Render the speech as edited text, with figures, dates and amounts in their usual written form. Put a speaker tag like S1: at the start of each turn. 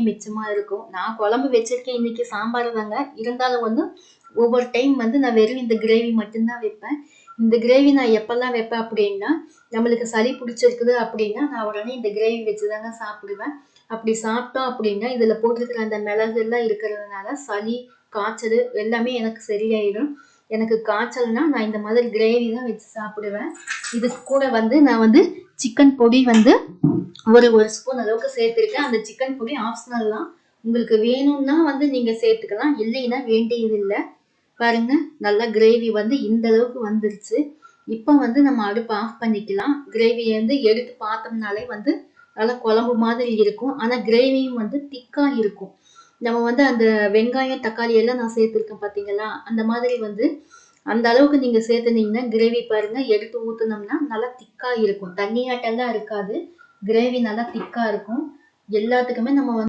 S1: மிச்சமா இருக்கும். நான் குழம்பு வச்சிருக்கேன் இன்னைக்கு சாம்பார் தாங்க. இருந்தாலும் வந்து ஒவ்வொரு டைம் வந்து நான் வெறும் இந்த கிரேவி மட்டும்தான் வைப்பேன். இந்த கிரேவி நான் எப்பெல்லாம் வைப்பேன் அப்படின்னா, நம்மளுக்கு சளி பிடிச்சிருக்குது அப்படின்னா, நான் உடனே இந்த கிரேவி வச்சு தாங்க சாப்பிடுவேன். அப்படி சாப்பிட்டோம் அப்படின்னா, இதில போட்டிருக்கிற அந்த மிளகுலாம் இருக்கிறதுனால சளி, காய்ச்சல் எல்லாமே எனக்கு சரியாயிடும். எனக்கு காய்ச்சல்னா நான் இந்த மாதிரி கிரேவி தான் வச்சு சாப்பிடுவேன். இதுக்கு கூட வந்து நான் வந்து சிக்கன் பொடி வந்து ஒரு ஸ்பூன் அளவுக்கு சேர்த்துருக்கேன். அந்த சிக்கன் பொடி ஆப்ஷனல் தான். உங்களுக்கு வேணும்னா வந்து நீங்க சேர்த்துக்கலாம். இல்லைன்னா வேண்டியது இல்லை. பாருங்க நல்லா கிரேவி வந்து இந்த அளவுக்கு வந்துருச்சு. இப்போ வந்து நம்ம அடுப்பு ஆஃப் பண்ணிக்கலாம். கிரேவியை வந்து எடுத்து பார்த்தோம்னாலே வந்து நல்லா குழம்பு மாதிரி இருக்கும். ஆனா கிரேவியும் வந்து திக்கா இருக்கும். நம்ம வந்து அந்த வெங்காயம், தக்காளி எல்லாம் நான் சேர்த்துருக்கேன் பார்த்தீங்களா? அந்த மாதிரி வந்து அந்த அளவுக்கு நீங்க சேர்த்துனீங்கன்னா கிரேவி பாருங்க எடுத்து ஊத்துனோம்னா நல்லா திக்கா இருக்கும். தண்ணியாட்டம் தான் இருக்காது. கிரேவி நல்லா திக்கா இருக்கும். எல்லாத்துக்குமே நம்ம வந்து